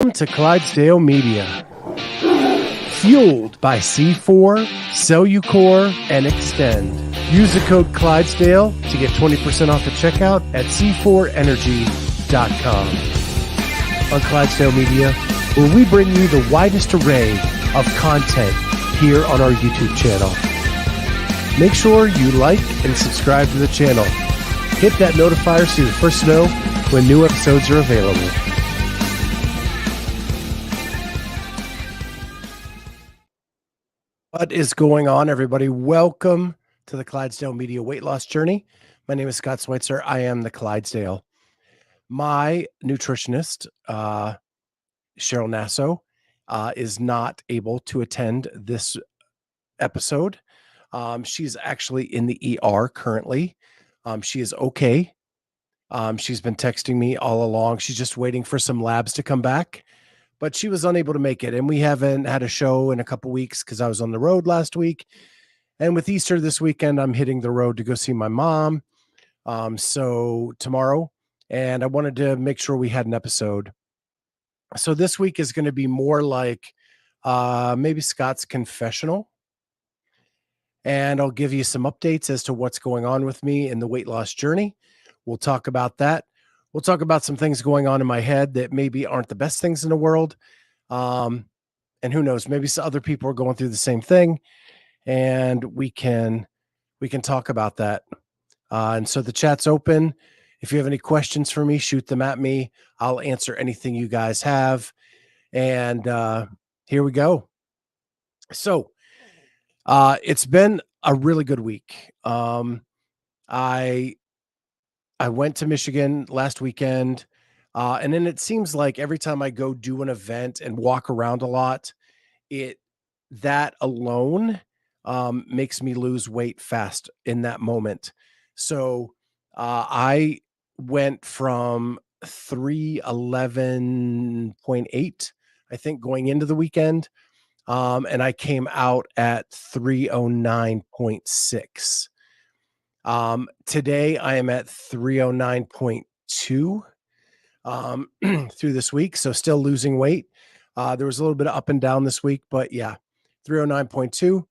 Welcome to Clydesdale Media. Fueled by C4, Cellucor, and Extend. Use the code Clydesdale to get 20% off at checkout at c4energy.com. On Clydesdale Media, where we bring you the widest array of content here on our YouTube channel. Make sure you like and subscribe to the channel. Hit that notifier so you're the first to know when new episodes are available. What is going on, everybody? Welcome to the Clydesdale Media Weight Loss Journey. My name is Scott Schweitzer. I am the Clydesdale. My nutritionist, Cheryl Nasso, is not able to attend this episode. She's actually in the ER currently. She is okay. She's been texting me all along. She's just waiting for some labs to come back, but she was unable to make it. And we haven't had a show in a couple weeks because I was on the road last week. And with Easter this weekend, I'm hitting the road to go see my mom. So tomorrow, and I wanted to make sure we had an episode. So this week is going to be more like maybe Scott's Confessional. And I'll give you some updates as to what's going on with me in the weight loss journey. We'll talk about that. We'll talk about some things going on in my head that maybe aren't the best things in the world. And who knows, maybe some other people are going through the same thing, and we can talk about that. And so the chat's open. If you have any questions for me, shoot them at me. I'll answer anything you guys have. And here we go. So it's been a really good week. I went to Michigan last weekend, and then it seems like every time I go do an event and walk around a lot, that alone makes me lose weight fast in that moment. So I went from 311.8, I think, going into the weekend, and I came out at 309.6. Today I am at 309.2 through this week. So still losing weight. There was a little bit of up and down this week, but yeah, 309.2.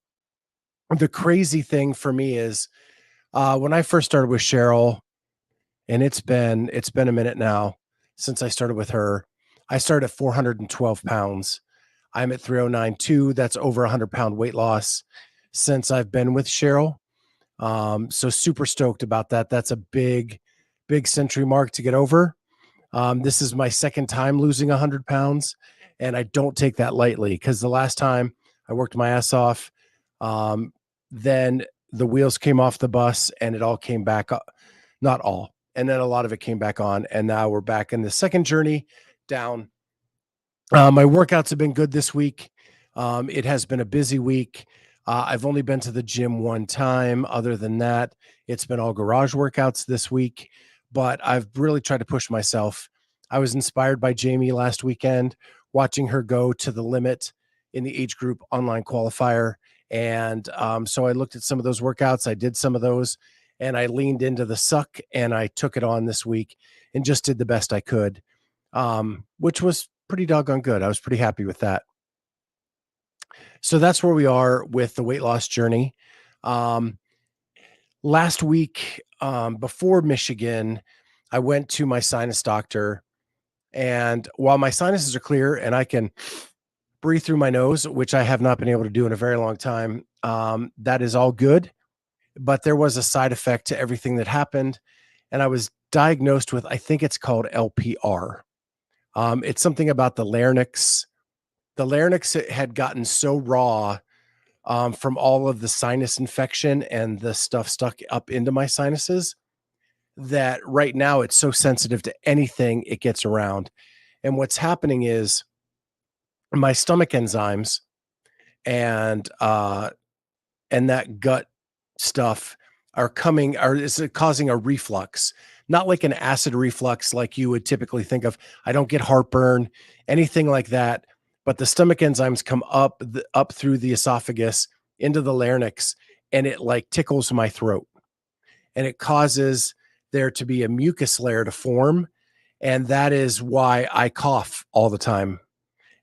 The crazy thing for me is when I first started with Cheryl, and it's been a minute now since I started with her. I started at 412 pounds. I'm at 309.2. That's over 100-pound weight loss since I've been with Cheryl. So super stoked about that. That's a big century mark to get over. This is my second time losing 100 pounds, and I don't take that lightly because the last time I worked my ass off, then the wheels came off the bus and it all came back up, not all. And then a lot of it came back on, and now we're back in the second journey down. My workouts have been good this week. It has been a busy week. I've only been to the gym one time. Other than that, it's been all garage workouts this week, but I've really tried to push myself. I was inspired by Jamie last weekend, watching her go to the limit in the age group online qualifier. And so I looked at some of those workouts. I did some of those, and I leaned into the suck, and I took it on this week and just did the best I could, which was pretty doggone good. I was pretty happy with that. So that's where we are with the weight loss journey. Last week, before Michigan, I went to my sinus doctor, and while my sinuses are clear and I can breathe through my nose, which I have not been able to do in a very long time, that is all good. But there was a side effect to everything that happened, and I was diagnosed with, I think it's called LPR. It's something about the larynx. The larynx had gotten so raw from all of the sinus infection and the stuff stuck up into my sinuses that right now it's so sensitive to anything it gets around. And what's happening is my stomach enzymes and that gut stuff is causing a reflux, not like an acid reflux like you would typically think of. I don't get heartburn, anything like that. But the stomach enzymes come up through the esophagus into the larynx, and it like tickles my throat, and it causes there to be a mucus layer to form, And that is why I cough all the time.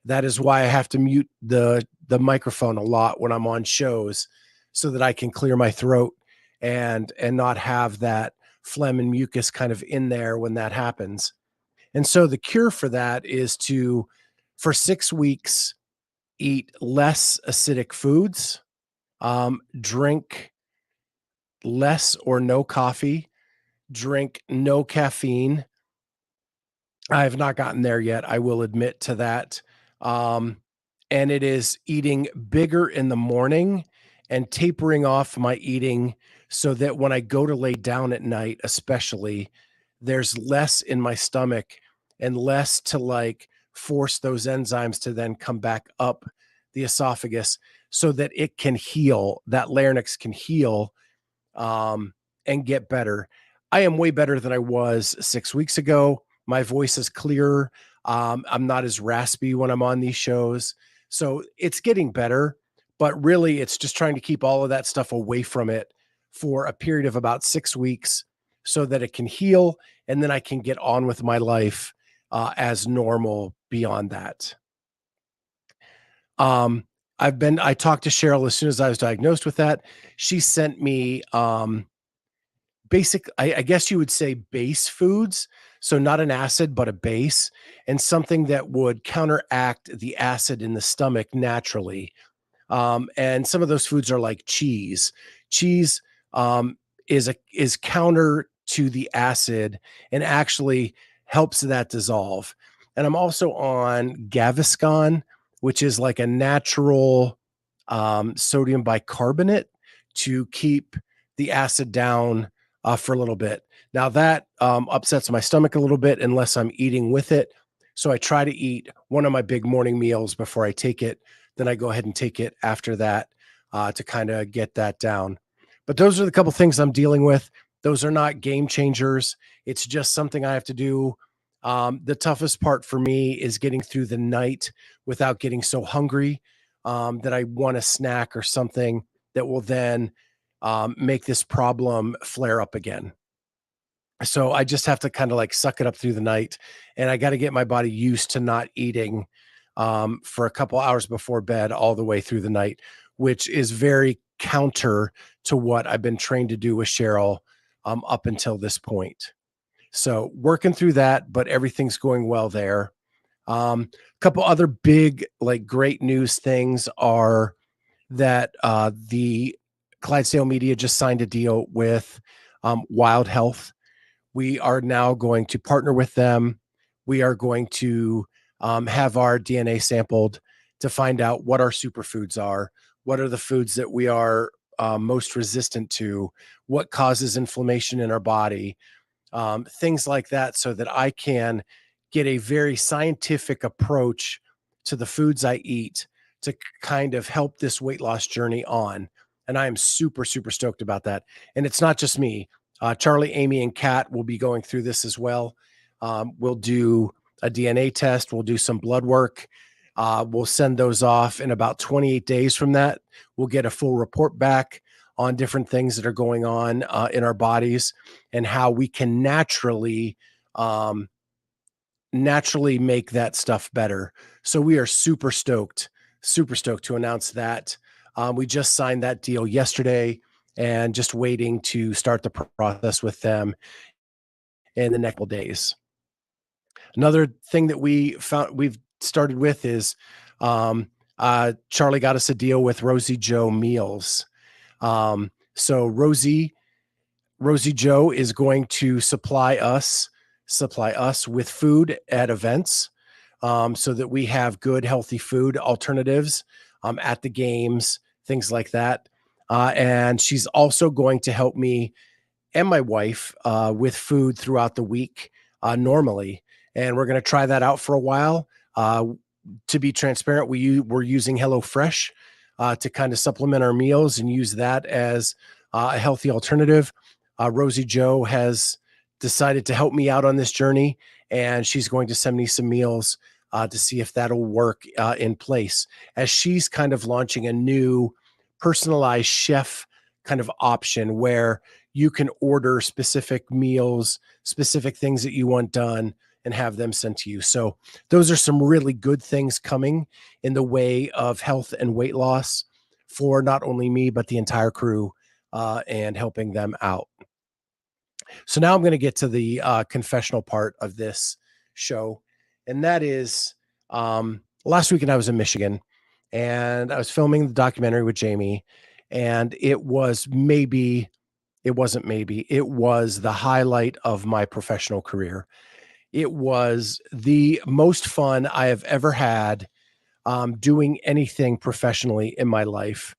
That is why I have to mute the microphone a lot when I'm on shows so that I can clear my throat and not have that phlegm and mucus kind of in there when that happens. And so the cure for that is to, for 6 weeks, eat less acidic foods, drink less or no coffee, drink no caffeine. I have not gotten there yet. I will admit to that. Um, and it is eating bigger in the morning and tapering off my eating so that when I go to lay down at night, especially, there's less in my stomach and less to like force those enzymes to then come back up the esophagus so that it can heal, that larynx can heal, um, and get better. I am way better than I was 6 weeks ago. My voice is clearer. I'm not as raspy when I'm on these shows. So it's getting better, but really it's just trying to keep all of that stuff away from it for a period of about 6 weeks so that it can heal. And then I can get on with my life as normal beyond that. Um, I talked to Cheryl as soon as I was diagnosed with that. She sent me basic, I guess you would say base foods. So not an acid, but a base and something that would counteract the acid in the stomach naturally. And some of those foods are like cheese. Cheese is counter to the acid and actually helps that dissolve. And I'm also on Gaviscon, which is like a natural sodium bicarbonate to keep the acid down for a little bit. Now that upsets my stomach a little bit unless I'm eating with it. So I try to eat one of my big morning meals before I take it. Then I go ahead and take it after that to kind of get that down. But those are the couple things I'm dealing with. Those are not game changers. It's just something I have to do. The toughest part for me is getting through the night without getting so hungry that I want a snack or something that will then make this problem flare up again. So I just have to kind of like suck it up through the night, and I got to get my body used to not eating for a couple hours before bed all the way through the night, which is very counter to what I've been trained to do with Cheryl up until this point. So working through that, but everything's going well there. A couple other big, like great news things are that the Clydesdale Media just signed a deal with Wild Health. We are now going to partner with them. We are going to have our DNA sampled to find out what our superfoods are, what are the foods that we are most resistant to, what causes inflammation in our body, things like that, so that I can get a very scientific approach to the foods I eat to kind of help this weight loss journey on. And I am super, super stoked about that. And it's not just me. Charlie, Amy, and Kat will be going through this as well. We'll do a DNA test. We'll do some blood work. We'll send those off in about 28 days from that. We'll get a full report back on different things that are going on in our bodies and how we can um, naturally make that stuff better. So we are super stoked to announce that. We just signed that deal yesterday and just waiting to start the process with them in the next couple days. Another thing that we've started with is Charlie got us a deal with Rosie Joe Meals. So Rosie Joe is going to supply us with food at events, so that we have good, healthy food alternatives at the games, things like that. And she's also going to help me and my wife with food throughout the week normally. And we're going to try that out for a while. To be transparent, we're using HelloFresh to kind of supplement our meals and use that as a healthy alternative. Rosie Joe has decided to help me out on this journey, and she's going to send me some meals to see if that'll work in place as she's kind of launching a new personalized chef kind of option where you can order specific meals, specific things that you want done, and have them sent to you. So those are some really good things coming in the way of health and weight loss for not only me, but the entire crew, and helping them out. So now I'm going to get to the confessional part of this show. And that is, last weekend I was in Michigan and I was filming the documentary with Jamie. And it was the highlight of my professional career. It was the most fun I have ever had, doing anything professionally in my life.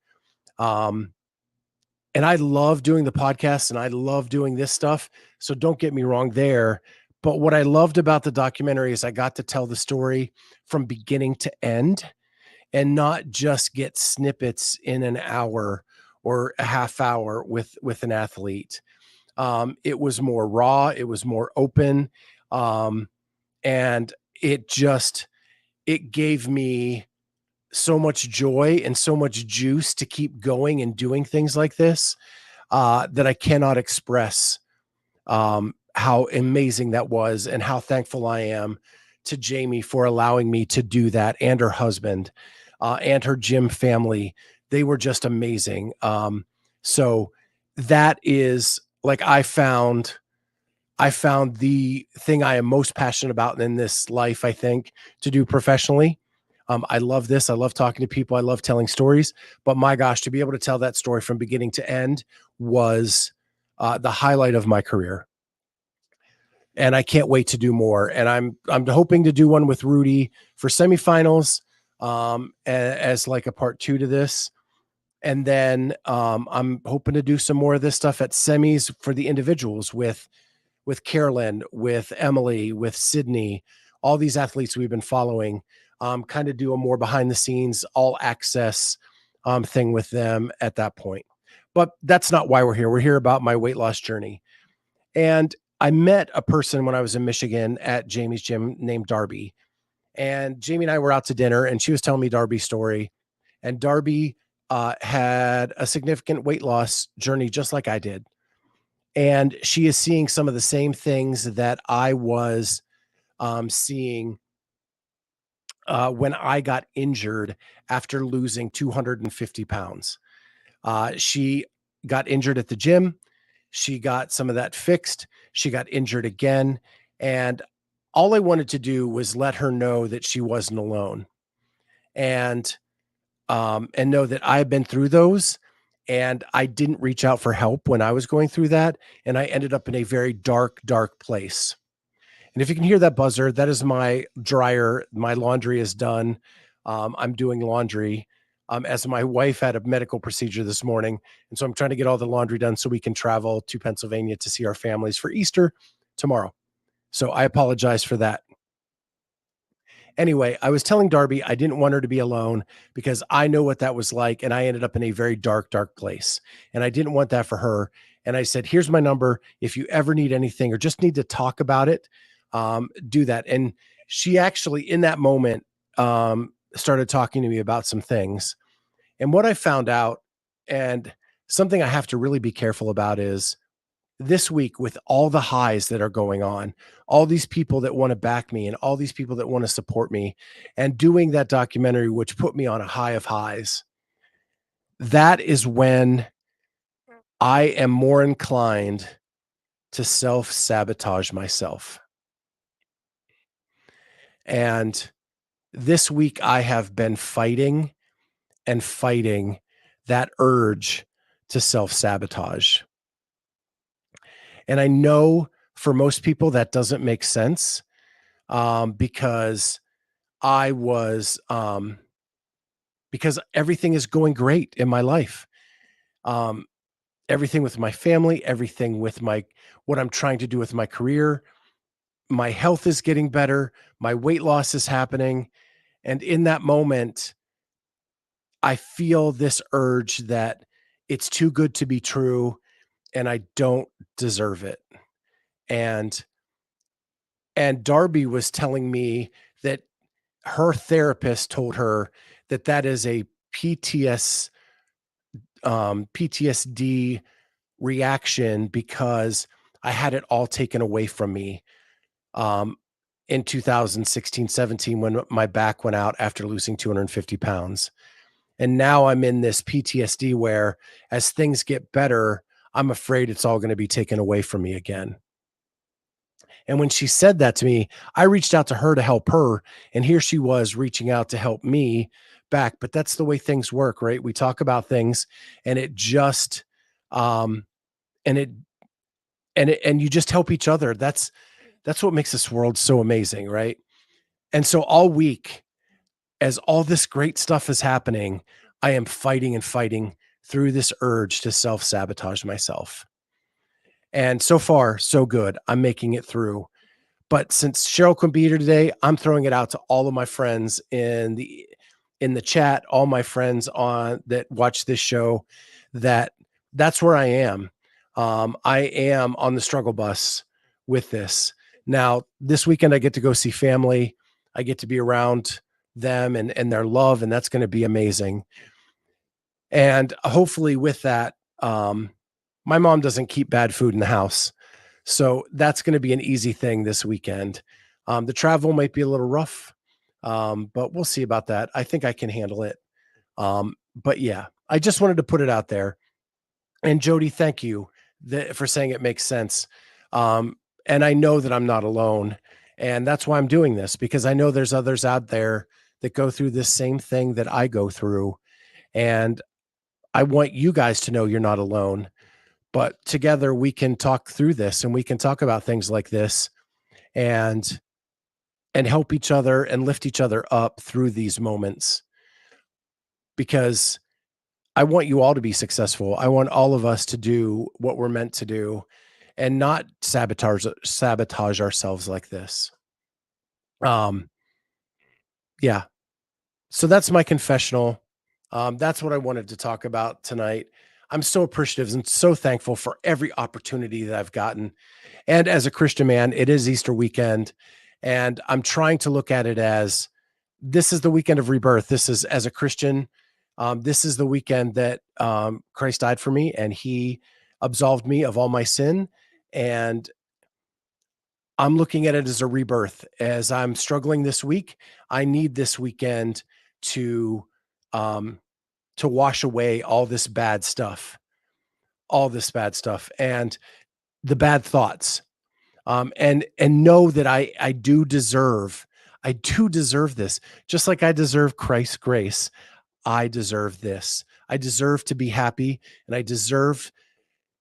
Um, and I love doing the podcast and I love doing this stuff. So don't get me wrong there. But what I loved about the documentary is I got to tell the story from beginning to end and not just get snippets in an hour or a half hour with an athlete. It was more raw, it was more open, um, and it gave me so much joy and so much juice to keep going and doing things like this, that I cannot express, how amazing that was and how thankful I am to Jamie for allowing me to do that, and her husband, and her gym family. They were just amazing. So that is like I found the thing I am most passionate about in this life, I think, to do professionally. I love this. I love talking to people. I love telling stories. But my gosh, to be able to tell that story from beginning to end was, the highlight of my career. And I can't wait to do more. And I'm hoping to do one with Rudy for semifinals, as like a part two to this. And then, I'm hoping to do some more of this stuff at semis for the individuals with Carolyn, with Emily, with Sydney, all these athletes we've been following, kind of do a more behind the scenes, all access, thing with them at that point. But that's not why we're here. We're here about my weight loss journey. And I met a person when I was in Michigan at Jamie's gym named Darby. And Jamie and I were out to dinner and she was telling me Darby's story. And Darby, had a significant weight loss journey just like I did, and she is seeing some of the same things that I was, seeing, when I got injured after losing 250 pounds. She got injured at the gym. She got some of that fixed. She got injured again. And all I wanted to do was let her know that she wasn't alone, and and know that I've been through those. And I didn't reach out for help when I was going through that. And I ended up in a very dark, dark place. And if you can hear that buzzer, that is my dryer. My laundry is done. I'm doing laundry, as my wife had a medical procedure this morning. And so I'm trying to get all the laundry done so we can travel to Pennsylvania to see our families for Easter tomorrow. So I apologize for that. Anyway, I was telling Darby I didn't want her to be alone because I know what that was like. And I ended up in a very dark, dark place. And I didn't want that for her. And I said, here's my number. If you ever need anything or just need to talk about it, do that. And she actually, in that moment, started talking to me about some things. And what I found out, and something I have to really be careful about, is this week with all the highs that are going on, all these people that want to back me and all these people that want to support me, and doing that documentary, which put me on a high of highs, that is when I am more inclined to self sabotage myself. And this week I have been fighting and fighting that urge to self sabotage. And I know for most people that doesn't make sense, because I was, because everything is going great in my life. Um, Everything with my family, everything with what I'm trying to do with my career, my health is getting better, my weight loss is happening. And in that moment, I feel this urge that it's too good to be true and I don't deserve it. And Darby was telling me that her therapist told her that that is a PTSD reaction because I had it all taken away from me. Um, in 2016, 17 when my back went out after losing 250 pounds. And now I'm in this PTSD where as things get better, I'm afraid it's all going to be taken away from me again. And when she said that to me, I reached out to her to help her. And here she was reaching out to help me back. But that's the way things work, right? We talk about things and it just, um, and it, and you just help each other. That's what makes this world so amazing, right? And so all week, as all this great stuff is happening, I am fighting and fighting through this urge to self sabotage myself. And so far, so good. I'm making it through. But since Cheryl couldn't be here today, I'm throwing it out to all of my friends in the chat, all my friends on that watch this show, that that's where I am. I am on the struggle bus with this. Now, this weekend I get to go see family. I get to be around them and their love, and that's going to be amazing. And hopefully with that, my mom doesn't keep bad food in the house. So that's going to be an easy thing this weekend. The travel might be a little rough, but we'll see about that. I think I can handle it. But yeah, I just wanted to put it out there. And Jody, thank you for saying it makes sense. And I know that I'm not alone. And that's why I'm doing this, because I know there's others out there that go through this same thing that I go through. And I want you guys to know you're not alone. But together we can talk through this and we can talk about things like this and help each other and lift each other up through these moments, because I want you all to be successful. I want all of us to do what we're meant to do and not sabotage ourselves like this. Um yeah. So that's my confessional. That's what I wanted to talk about tonight. I'm so appreciative and so thankful for every opportunity that I've gotten. And as a Christian man, it is Easter weekend. And I'm trying to look at it as this is the weekend of rebirth. This is, as a Christian, this is the weekend that Christ died for me and he absolved me of all my sin. And I'm looking at it as a rebirth. As I'm struggling this week, I need this weekend to um, wash away all this bad stuff, and the bad thoughts, and know that I do deserve this, just like I deserve Christ's grace. I deserve this. I deserve to be happy, and I deserve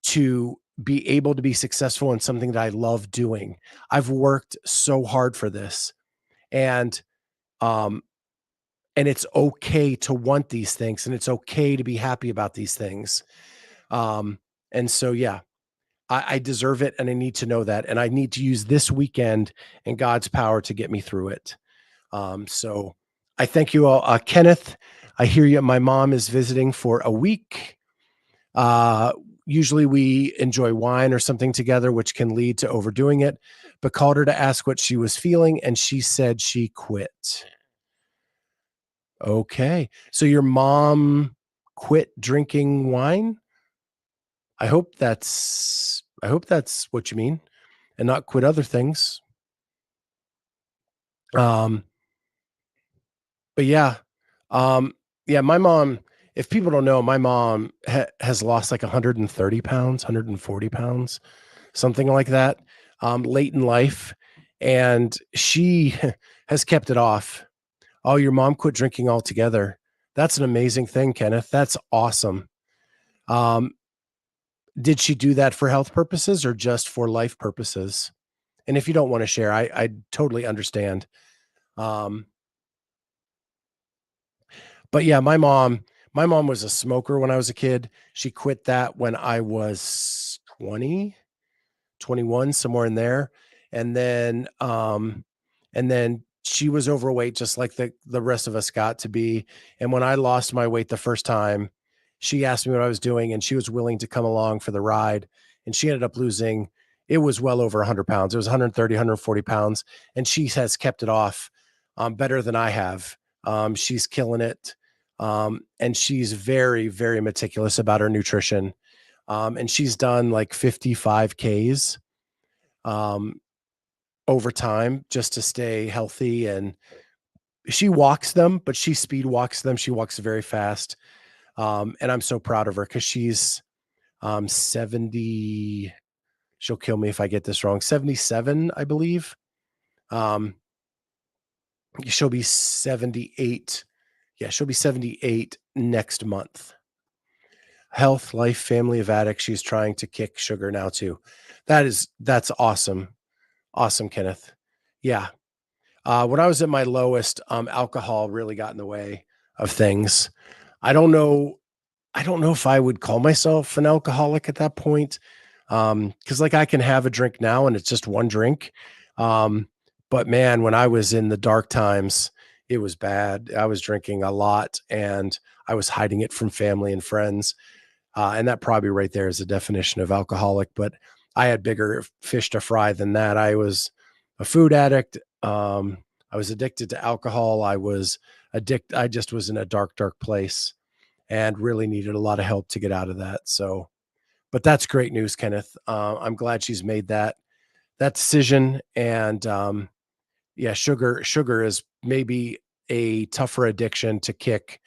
to be able to be successful in something that I love doing. I've worked so hard for this, and um, and it's okay to want these things, and it's okay to be happy about these things. Um, and so, yeah, I deserve it, and I need to know that, and I need to use this weekend and God's power to get me through it. So I thank you all. Kenneth, I hear you. My mom is visiting for a week. Uh, Usually we enjoy wine or something together, which can lead to overdoing it, but called her to ask what she was feeling, and she said she quit. Okay. So your mom quit drinking wine? I hope that's what you mean, and not quit other things. Um, but yeah. Yeah, my mom, if people don't know, my mom has lost like 130 pounds, 140 pounds, something like that, late in life. And she has kept it off. Oh, your mom quit drinking altogether. That's an amazing thing, Kenneth. That's awesome. Um, did she do that for health purposes or just for life purposes? And if you don't want to share, I totally understand. Um, but yeah, my mom was a smoker when I was a kid. She quit that when I was 20, 21, somewhere in there. And then she was overweight just like the rest of us got to be. And when I lost my weight the first time, she asked me what I was doing and she was willing to come along for the ride. And she ended up losing, it was well over 100 pounds. It was 130, 140 pounds. And she has kept it off better than I have. She's killing it. And she's very, very meticulous about her nutrition. And she's done like 55 Ks. Um, over time just to stay healthy. And she walks them, but she speed walks them. She walks very fast. And I'm so proud of her because she's 70. She'll kill me if I get this wrong. 77, I believe. Um, she'll be 78. Yeah, she'll be 78 next month. Health, life, family of addicts. She's trying to kick sugar now too. That's awesome. Awesome, Kenneth. Yeah. When I was at my lowest, alcohol really got in the way of things. I don't know. I don't know if I would call myself an alcoholic at that point. Cause like I can have a drink now and it's just one drink. Um, but man, when I was in the dark times, it was bad. I was drinking a lot and I was hiding it from family and friends. And that probably right there is a definition of alcoholic, but I had bigger fish to fry than that. I was a food addict. I was addicted to alcohol. I just was in a dark, dark place and really needed a lot of help to get out of that. So, but that's great news, Kenneth. I'm glad she's made that decision. And yeah, sugar is maybe a tougher addiction to kick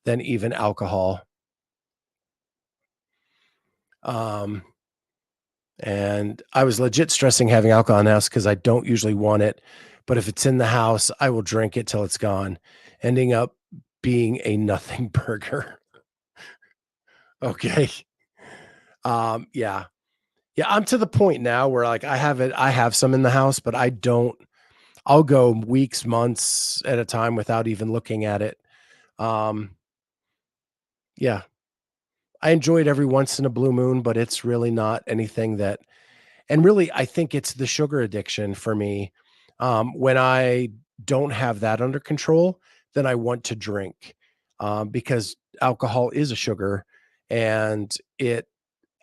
than even alcohol. Um, and I was legit stressing having alcohol in the house because I don't usually want it. But if it's in the house, I will drink it till it's gone, ending up being a nothing burger. Okay. Yeah. Yeah, I'm to the point now where like I have some in the house, but I'll go weeks, months at a time without even looking at it. Um, yeah, I enjoy it every once in a blue moon, but it's really not anything that, and really I think it's the sugar addiction for me. When I don't have that under control, then I want to drink. Because alcohol is a sugar and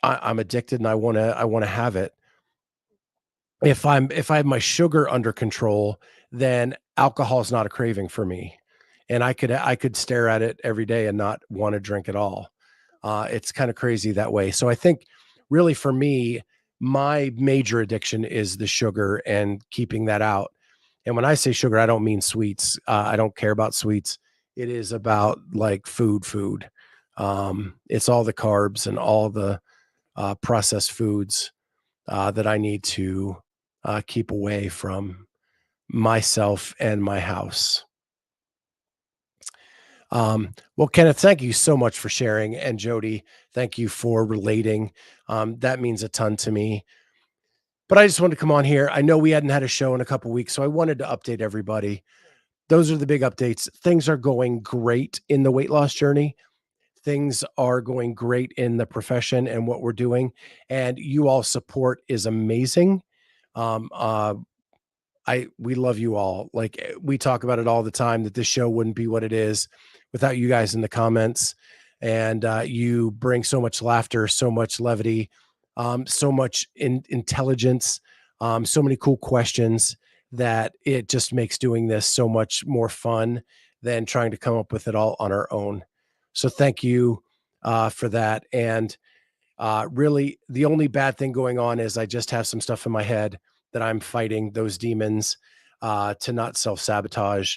I'm addicted and I want to have it. If I have my sugar under control, then alcohol is not a craving for me, and I could stare at it every day and not want to drink at all. It's kind of crazy that way. So I think really for me, my major addiction is the sugar and keeping that out. And when I say sugar, I don't mean sweets. I don't care about sweets. It is about like food. It's all the carbs and all the processed foods that I need to keep away from myself and my house. Well, Kenneth, thank you so much for sharing. And Jody, thank you for relating. That means a ton to me. But I just wanted to come on here. I know we hadn't had a show in a couple weeks, so I wanted to update everybody. Those are the big updates. Things are going great in the weight loss journey. Things are going great in the profession and what we're doing. And you all support is amazing. Um, uh, we love you all. Like we talk about it all the time that this show wouldn't be what it is without you guys in the comments. And you bring so much laughter, so much levity, so much intelligence, so many cool questions that it just makes doing this so much more fun than trying to come up with it all on our own. So thank you for that. And really, the only bad thing going on is I just have some stuff in my head that I'm fighting those demons to not self sabotage.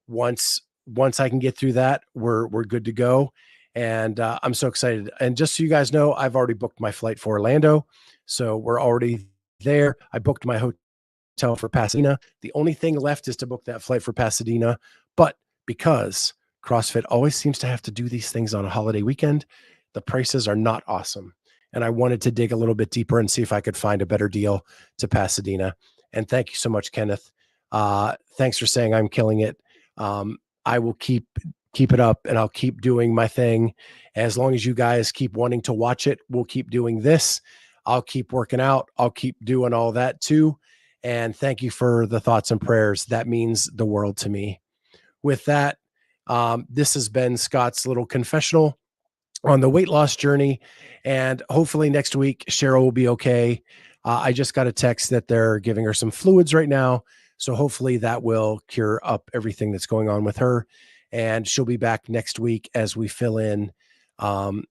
Once I can get through that, we're good to go. And I'm so excited. And just so you guys know, I've already booked my flight for Orlando, so we're already there. I booked my hotel for Pasadena. The only thing left is to book that flight for Pasadena. But because CrossFit always seems to have to do these things on a holiday weekend, the prices are not awesome. And I wanted to dig a little bit deeper and see if I could find a better deal to Pasadena. And thank you so much, Kenneth. Thanks for saying I'm killing it. I will keep it up and I'll keep doing my thing. As long as you guys keep wanting to watch it, we'll keep doing this. I'll keep working out. I'll keep doing all that too. And thank you for the thoughts and prayers. That means the world to me. With that, this has been Scott's little confessional on the weight loss journey. And hopefully next week, Cheryl will be okay. I just got a text that they're giving her some fluids right now. So hopefully that will cure up everything that's going on with her. And she'll be back next week as we fill in um,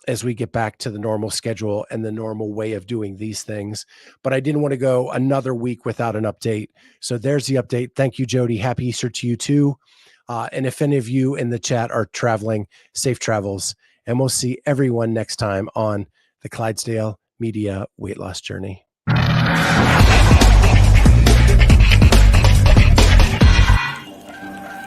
as we get back to the normal schedule and the normal way of doing these things. But I didn't want to go another week without an update. So there's the update. Thank you, Jody. Happy Easter to you too. And if any of you in the chat are traveling, safe travels. And we'll see everyone next time on the Clydesdale Media Weight Loss Journey.